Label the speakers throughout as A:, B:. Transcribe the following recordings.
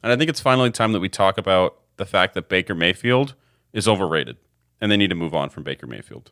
A: And I think it's finally time that we talk about the fact that Baker Mayfield is overrated, and they need to move on from Baker Mayfield.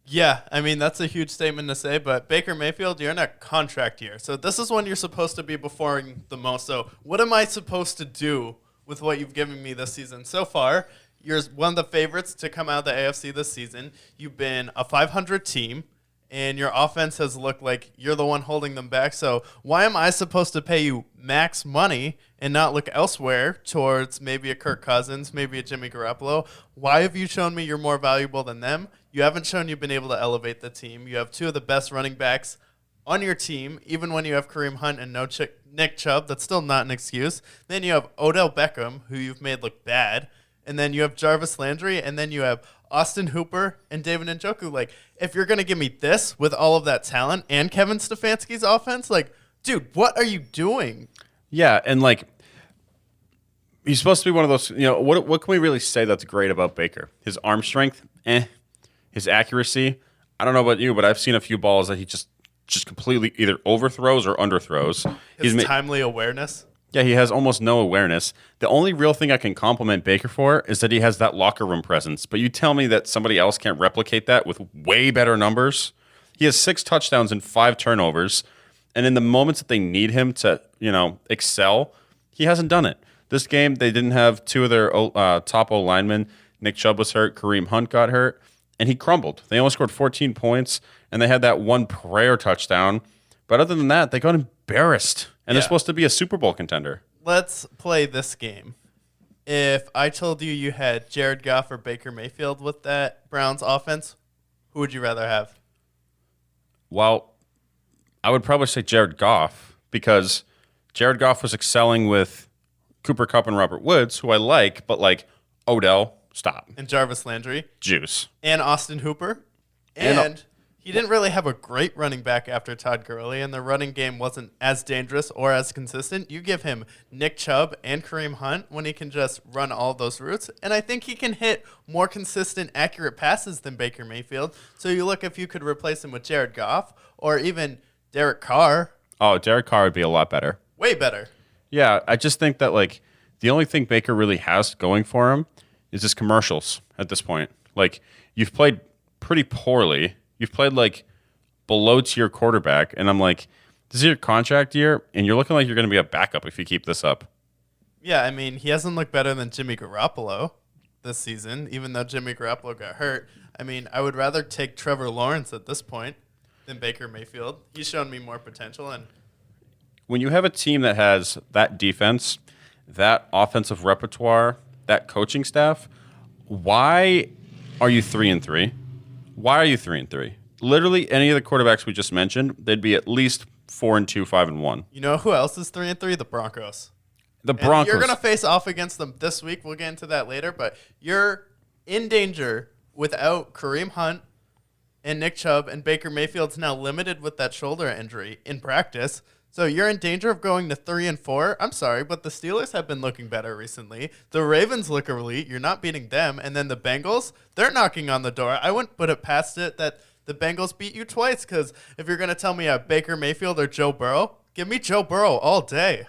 B: Yeah, I mean, that's a huge statement to say, but Baker Mayfield, you're in a contract year. So this is when you're supposed to be performing the most. So what am I supposed to do with what you've given me this season? So far, you're one of the favorites to come out of the AFC this season. You've been a 500 team, and your offense has looked like you're the one holding them back. So why am I supposed to pay you max money and not look elsewhere towards maybe a Kirk Cousins, maybe a Jimmy Garoppolo? Why have you shown me you're more valuable than them? You haven't shown you've been able to elevate the team. You have two of the best running backs on your team, even when you have Kareem Hunt and no Nick Chubb. That's still not an excuse. Then you have Odell Beckham, who you've made look bad. And then you have Jarvis Landry, and then you have Austin Hooper and David Njoku. Like, if you're going to give me this with all of that talent and Kevin Stefanski's offense, like, dude, what are you doing?
A: Yeah, and like, he's supposed to be one of those, what can we really say that's great about Baker? His arm strength, His accuracy, I don't know about you, but I've seen a few balls that he just completely either overthrows or underthrows.
B: His timely awareness.
A: Yeah, he has almost no awareness. The only real thing I can compliment Baker for is that he has that locker room presence. But you tell me that somebody else can't replicate that with way better numbers? He has 6 touchdowns and 5 turnovers. And in the moments that they need him to, excel, he hasn't done it. This game, they didn't have 2 of their top O linemen. Nick Chubb was hurt. Kareem Hunt got hurt. And he crumbled. They only scored 14 points, and they had that one prayer touchdown. But other than that, they got embarrassed. And they're supposed to be a Super Bowl contender.
B: Let's play this game. If I told you you had Jared Goff or Baker Mayfield with that Browns offense, who would you rather have?
A: Well, I would probably say Jared Goff, because Jared Goff was excelling with Cooper Kupp and Robert Woods, who I like, but like Odell, stop.
B: And Jarvis Landry.
A: Juice.
B: And Austin Hooper. And he didn't really have a great running back after Todd Gurley, and the running game wasn't as dangerous or as consistent. You give him Nick Chubb and Kareem Hunt when he can just run all those routes, and I think he can hit more consistent, accurate passes than Baker Mayfield. So you look if you could replace him with Jared Goff or even Derek Carr.
A: Oh, Derek Carr would be a lot better.
B: Way better.
A: Yeah, I just think that like the only thing Baker really has going for him is his commercials at this point. Like, you've played pretty poorly. You've played like below tier quarterback, and I'm like, this is your contract year, and you're looking like you're going to be a backup if you keep this up.
B: Yeah, I mean, he hasn't looked better than Jimmy Garoppolo this season, even though Jimmy Garoppolo got hurt. I mean, I would rather take Trevor Lawrence at this point than Baker Mayfield. He's shown me more potential. And
A: when you have a team that has that defense, that offensive repertoire, that coaching staff, why are you 3-3? Why are you 3-3? Literally, any of the quarterbacks we just mentioned, they'd be at least 4-2, 5-1.
B: You know who else is 3-3? The Broncos.
A: The Broncos.
B: And you're going to face off against them this week. We'll get into that later, but you're in danger without Kareem Hunt and Nick Chubb, and Baker Mayfield's now limited with that shoulder injury in practice. So you're in danger of going to 3-4. I'm sorry, but the Steelers have been looking better recently. The Ravens look elite. You're not beating them. And then the Bengals, they're knocking on the door. I wouldn't put it past it that the Bengals beat you twice, because if you're going to tell me I have Baker Mayfield or Joe Burrow, give me Joe Burrow all day.